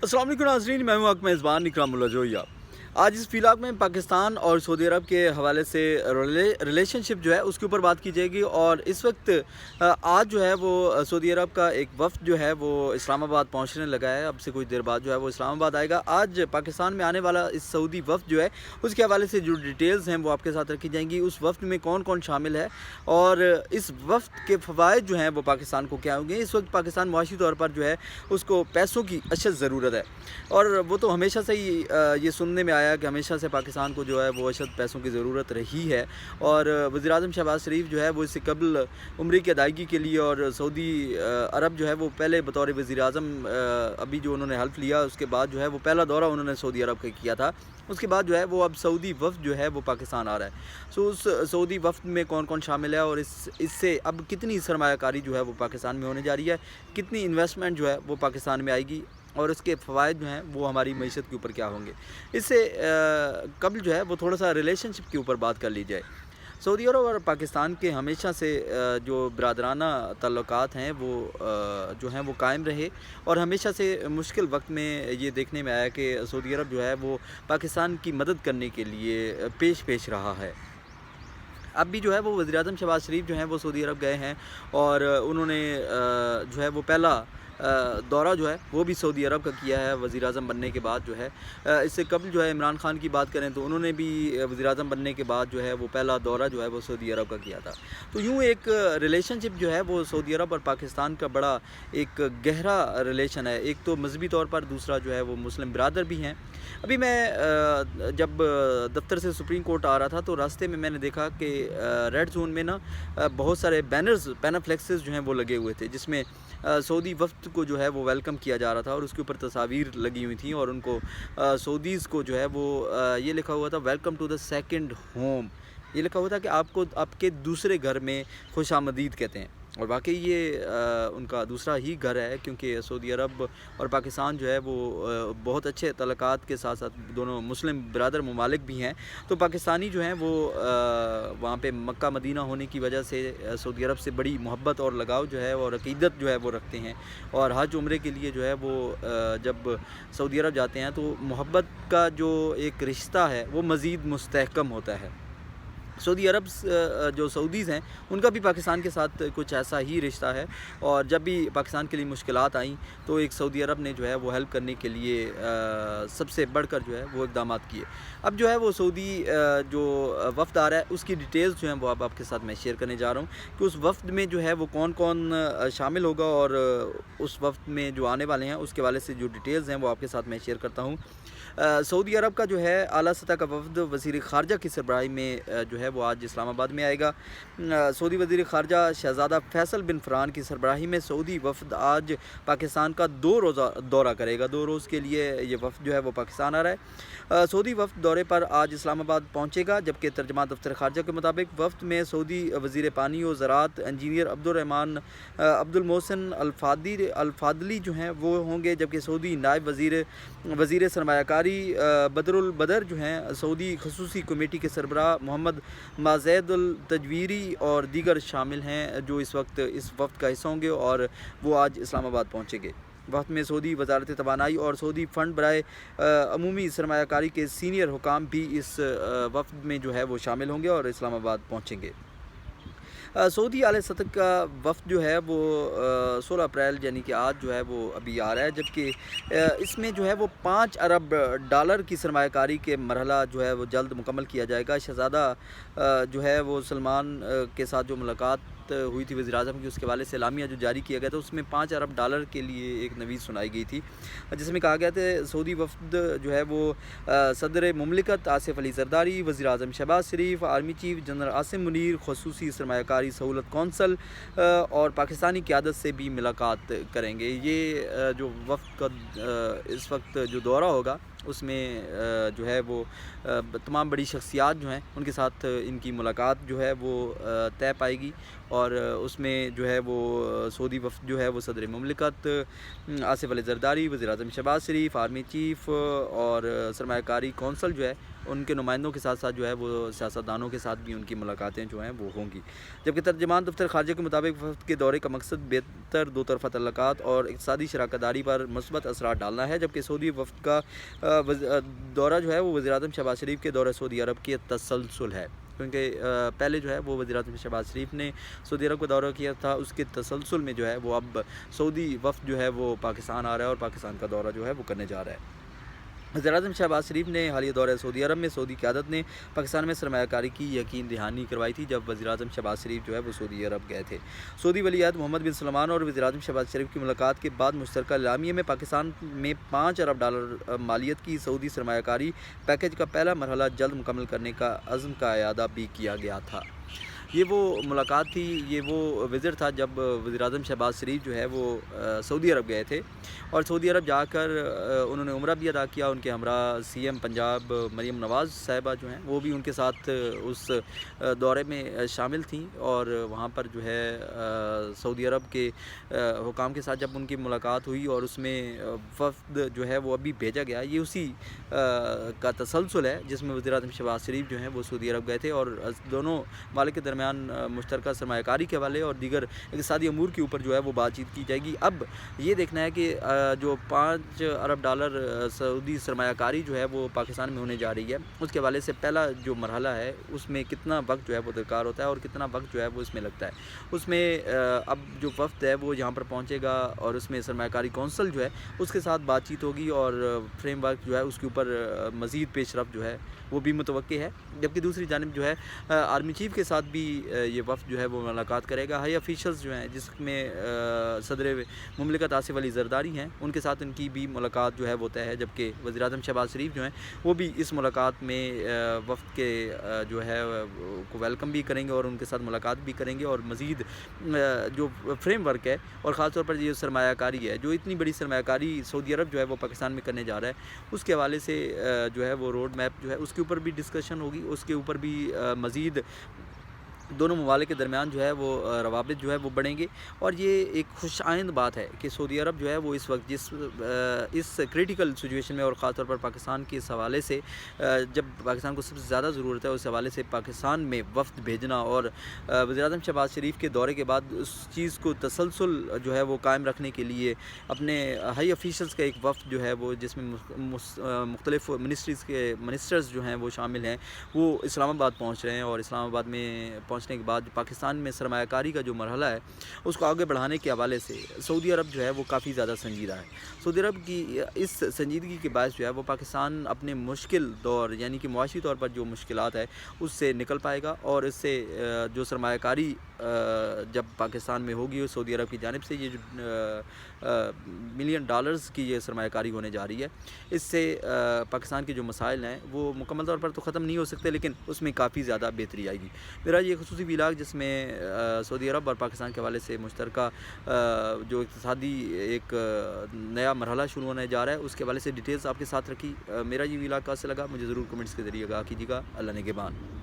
अस्सलाम वालेकुम नाज़रीन, मैं हूं आपका मेज़बान इकरामुल्लाह जोया। आज इस व्लॉग में पाकिस्तान और सऊदी अरब के हवाले से रिलेशनशिप जो है उसके ऊपर बात की जाएगी। और इस वक्त आज जो है वो सऊदी अरब का एक वफ़द जो है वो इस्लामाबाद पहुंचने लगा है। अब से कुछ देर बाद जो है वो इस्लामाबाद आएगा। आज पाकिस्तान में आने वाला इस सऊदी वफ़द जो है उसके हवाले से जो डिटेल्स हैं वो आपके साथ रखी जाएंगी। उस वफ़द में कौन कौन शामिल है और इस वफ़द के फ़वाइद जो हैं वो पाकिस्तान को क्या होंगे। इस वक्त पाकिस्तान मुआशी तौर पर जो है उसको पैसों की अशद ज़रूरत है और वो तो हमेशा से ही ये सुनने में आया कि हमेशा से पाकिस्तान को जो है वो अशद पैसों की ज़रूरत रही है। और वज़ीर-ए-आज़म शहबाज शरीफ जो है वो इससे कबल उम्रे की अदायगी के लिए और सऊदी अरब जो है वो पहले बतौर वज़ीर-ए-आज़म अभी जो उन्होंने हल्फ लिया उसके बाद जो है वो पहला दौरा उन्होंने सऊदी अरब का किया था। उसके बाद जो है वो अब सऊदी वफ़द जो है वो पाकिस्तान आ रहा है। सो उस सऊदी वफ़द में कौन कौन शामिल है और इससे अब कितनी सरमायाकारी जो है वो पाकिस्तान में होने जा रही है, कितनी इन्वेस्टमेंट जो है वो पाकिस्तान में आएगी और उसके फ़वाइद जो हैं वो हमारी मईशत के ऊपर क्या होंगे। इससे कबल जो है वो थोड़ा सा रिलेशनशिप के ऊपर बात कर ली जाए। सऊदी अरब और पाकिस्तान के हमेशा से जो बरादराना ताल्लुकात हैं वो जो हैं वो कायम रहे और हमेशा से मुश्किल वक्त में ये देखने में आया कि सऊदी अरब जो है वो पाकिस्तान की मदद करने के लिए पेश रहा है। अब भी जो है वो वज़ीर-ए-आज़म शहबाज शरीफ जो हैं वो सऊदी अरब गए हैं और उन्होंने जो है वो पहला दौरा जो है वो भी सऊदी अरब का किया है वज़ीर-ए-आज़म बनने के बाद जो है। इससे कबल जो है इमरान खान की बात करें तो उन्होंने भी वज़ीर-ए-आज़म बनने के बाद जो है वो पहला दौरा जो है वो सऊदी अरब का किया था। तो यूँ एक रिलेशनशिप जो है वो सऊदी अरब और पाकिस्तान का बड़ा एक गहरा रिलेशन है। एक तो मजहबी तौर पर, दूसरा जो है वो मुस्लिम बिरादर भी हैं। अभी मैं जब दफ्तर से सुप्रीम कोर्ट आ रहा था तो रास्ते में मैंने देखा कि रेड जोन में ना बहुत सारे बैनर्स, पैनाफ्लेक्सेस जो हैं वो लगे हुए थे जिसमें सऊदी वफ़द को जो है वो वेलकम किया जा रहा था और उसके ऊपर तस्वीर लगी हुई थी और उनको सऊदीज़ को जो है वो ये लिखा हुआ था welcome to the second home. ये लिखा हुआ था कि आपको आपके दूसरे घर में खुशामदीद कहते हैं और वाकई ये उनका दूसरा ही घर है क्योंकि सऊदी अरब और पाकिस्तान जो है वो बहुत अच्छे तल्लुकात के साथ साथ दोनों मुस्लिम बिरादर ममालिक भी हैं। तो पाकिस्तानी जो हैं वो वहाँ पे मक्का मदीना होने की वजह से सऊदी अरब से बड़ी मोहब्बत और लगाव जो है और अक़ीदत जो है वो रखते हैं और हज उम्रे के लिए जो है वो जब सऊदी अरब जाते हैं तो मोहब्बत का जो एक रिश्ता है वो मज़ीद मुस्तहकम होता है। सऊदी अरब जो सऊदीज़ हैं उनका भी पाकिस्तान के साथ कुछ ऐसा ही रिश्ता है और जब भी पाकिस्तान के लिए मुश्किलात आई तो एक सऊदी अरब ने जो है वो हेल्प करने के लिए सबसे बढ़कर जो है वो इक़दामात किए। अब जो है वो सऊदी जो वफ़द आ रहा है उसकी डिटेल्स जो हैं वो अब आपके साथ मैं शेयर करने जा रहा हूँ कि उस वफ़द में जो है वो कौन कौन शामिल होगा और उस वफ़द में जो आने वाले हैं उसके वाले से जो डिटेल्स हैं वो आपके साथ मैं शेयर करता हूँ। सऊदी अरब का जो है आला सतह का वफ़द वज़ीर ख़ारजा की सरबराही में जो है वो आज इस्लामाबाद में आएगा। सऊदी वज़ीर ख़ारजा शहज़ादा फ़ैसल बिन फ़रहान की सरबराही में सऊदी वफ़द आज पाकिस्तान का 2 रोज़ा दौरा करेगा। 2 रोज़ के लिए ये वफ़द जो है वो पाकिस्तान आ रहा है। सऊदी वफ़द दौरे पर आज इस्लामाबाद पहुँचेगा जबकि तर्जमान दफ्तर ख़ारजा के मुताबिक वफ़द में सऊदी वज़ीर पानी और ज़राअत इंजीनियर अब्दुर्रहमान अब्दुल मोहसिन अल-फादली जो हैं वो होंगे जबकि सऊदी नायब वज़ीर सरमायाकारी बदरुल बदर जो हैं सऊदी खसूसी कमेटी के सरबराह मोहम्मद माज़ेदुल तजवीरी और दीगर शामिल हैं जो इस वक्त का हिस्सा होंगे और वो आज इस्लामाबाद पहुँचेंगे। वक्त में सऊदी वज़ारत तवानाई और सऊदी फ़ंड बराए अमूमी सरमायाकारी के सीनियर हुकाम भी इस वफ़द में जो है वो शामिल होंगे और इस्लामाबाद पहुँचेंगे। सऊदी आला सतह का वफ़द जो है वो 16 अप्रैल यानी कि आज जो है वो अभी आ रहा है जबकि इसमें जो है वो 5 अरब डॉलर की सरमायाकारी के मरहला जो है वो जल्द मुकम्मल किया जाएगा। शहज़ादा जो है वो सलमान के साथ जो मुलाकात हुई थी वज़ीर-ए-आज़म की उसके वाले से एलामिया जो जारी किया गया था उसमें 5 अरब डॉलर के लिए एक नवीज़ सुनाई गई थी जिसमें कहा गया था सऊदी वफ़द जो है वो सदर मुमलिकत आसिफ अली ज़रदारी, वज़ीर-ए-आज़म Shahbaz Sharif, army chief general Asim Munir, ख़ुसूसी सरमायाकारी सहूलत कौंसल और पाकिस्तानी क़यादत से भी मुलाकात करेंगे। ये जो वफ़द का इस वक्त जो दौरा होगा उसमें जो है वो तमाम बड़ी शख्सियात जो हैं उनके साथ इनकी मुलाकात जो है वो तय पाएगी और उसमें जो है वो सऊदी वफ़द जो है वो सदर मुमलिकत आसिफ अली ज़रदारी, वज़ीर-ए-आज़म शहबाज शरीफ, आर्मी चीफ़ और सरमायाकारी कौंसल जो है ان کے نمائندوں کے ساتھ ساتھ جو ہے وہ سیاستدانوں کے ساتھ بھی ان کی ملاقاتیں جو ہیں وہ ہوں گی۔ جبکہ ترجمان دفتر خارجہ کے مطابق وفد کے دورے کا مقصد بہتر دو طرفہ تعلقات اور اقتصادی شراکت داری پر مثبت اثرات ڈالنا ہے، جبکہ سعودی وفد کا دورہ جو ہے وہ وزیراعظم شہباز شریف کے دورہ سعودی عرب کی تسلسل ہے، کیونکہ پہلے جو ہے وہ وزیراعظم شہباز شریف نے سعودی عرب کا دورہ کیا تھا، اس کے تسلسل میں جو ہے وہ اب سعودی وفد جو ہے وہ پاکستان آ رہا ہے اور پاکستان کا دورہ جو ہے وہ کرنے جا رہا ہے۔ وزیراعظم شہباز شریف نے حالیہ دورہ سعودی عرب میں سعودی قیادت نے پاکستان میں سرمایہ کاری کی یقین دہانی کروائی تھی جب وزیراعظم شہباز شریف جو ہے وہ سعودی عرب گئے تھے۔ سعودی ولی عہد محمد بن سلمان اور وزیراعظم شہباز شریف کی ملاقات کے بعد مشترکہ اعلامیے میں پاکستان میں $5 ارب مالیت کی سعودی سرمایہ کاری پیکج کا پہلا مرحلہ جلد مکمل کرنے کا عزم کا اعادہ بھی کیا گیا تھا۔ یہ وہ ملاقات تھی، یہ وہ وزٹ تھا جب وزیراعظم شہباز شریف جو ہے وہ سعودی عرب گئے تھے، اور سعودی عرب جا کر انہوں نے عمرہ بھی ادا کیا۔ ان کے ہمراہ سی ایم پنجاب مریم نواز صاحبہ جو ہیں وہ بھی ان کے ساتھ اس دورے میں شامل تھیں، اور وہاں پر جو ہے سعودی عرب کے حکام کے ساتھ جب ان کی ملاقات ہوئی اور اس میں وفد جو ہے وہ ابھی بھیجا گیا، یہ اسی کا تسلسل ہے جس میں وزیراعظم شہباز شریف جو ہیں وہ سعودی عرب گئے تھے، اور دونوں ممالک کے درمیان مشترکہ سرمایہ کاری کے حوالے اور دیگر اقتصادی امور کے اوپر جو ہے وہ بات چیت کی جائے گی۔ اب یہ دیکھنا ہے کہ جو $5 ارب سعودی سرمایہ کاری جو ہے وہ پاکستان میں ہونے جا رہی ہے، اس کے حوالے سے پہلا جو مرحلہ ہے اس میں کتنا وقت جو ہے وہ درکار ہوتا ہے اور کتنا وقت جو ہے وہ اس میں لگتا ہے۔ اس میں اب جو وفد ہے وہ یہاں پر پہنچے گا اور اس میں سرمایہ کاری کونسل جو ہے اس کے ساتھ بات چیت ہوگی، اور فریم ورک جو ہے اس کے اوپر مزید پیش رفت جو ہے وہ بھی متوقع ہے۔ جبکہ دوسری جانب جو ہے آرمی چیف کے ساتھ بھی یہ وفد جو ہے وہ ملاقات کرے گا۔ ہائی آفیشلز جو ہیں جس میں صدر مملکت آصف علی زرداری ہیں، ان کے ساتھ ان کی بھی ملاقات جو ہے وہ طے ہے، جبکہ وزیراعظم شہباز شریف جو ہیں وہ بھی اس ملاقات میں وفد کے جو ہے کو ویلکم بھی کریں گے اور ان کے ساتھ ملاقات بھی کریں گے، اور مزید جو فریم ورک ہے اور خاص طور پر یہ سرمایہ کاری ہے، جو اتنی بڑی سرمایہ کاری سعودی عرب جو ہے وہ پاکستان میں کرنے جا رہا ہے، اس کے حوالے سے جو ہے وہ روڈ میپ جو ہے اس کے اوپر بھی ڈسکشن ہوگی، اس کے اوپر بھی مزید دونوں ممالک کے درمیان جو ہے وہ روابط جو ہے وہ بڑھیں گے۔ اور یہ ایک خوش آئند بات ہے کہ سعودی عرب جو ہے وہ اس وقت اس کریٹیکل سچویشن میں اور خاص طور پر پاکستان کے اس حوالے سے جب پاکستان کو سب سے زیادہ ضرورت ہے، اس حوالے سے پاکستان میں وفد بھیجنا اور وزیراعظم شہباز شریف کے دورے کے بعد اس چیز کو تسلسل جو ہے وہ قائم رکھنے کے لیے اپنے ہائی آفیشلز کا ایک وفد جو ہے وہ جس میں مختلف منسٹریز کے منسٹرز جو ہیں وہ شامل ہیں، وہ اسلام آباد پہنچ رہے ہیں، اور اسلام آباد میں پہنچنے کے بعد پاکستان میں سرمایہ کاری کا جو مرحلہ ہے اس کو آگے بڑھانے کے حوالے سے سعودی عرب جو ہے وہ کافی زیادہ سنجیدہ ہے۔ سعودی عرب کی اس سنجیدگی کے باعث جو ہے وہ پاکستان اپنے مشکل دور یعنی کہ معاشی طور پر جو مشکلات ہے اس سے نکل پائے گا، اور اس سے جو سرمایہ کاری جب پاکستان میں ہوگی سعودی عرب کی جانب سے یہ جو ملین ڈالرز کی یہ سرمایہ کاری ہونے جا رہی ہے، اس سے پاکستان کے جو مسائل ہیں وہ مکمل طور پر تو ختم نہیں ہو سکتے، لیکن اس میں کافی زیادہ بہتری آئے گی۔ میرا یہ خصوصی ولاگ جس میں سعودی عرب اور پاکستان کے حوالے سے مشترکہ جو اقتصادی ایک نیا مرحلہ شروع ہونے جا رہا ہے اس کے حوالے سے ڈیٹیلز آپ کے ساتھ رکھی۔ میرا یہ ولاگ کیسا لگا مجھے ضرور کمنٹس کے ذریعے آگاہ کیجیے گا۔ اللہ نگہبان۔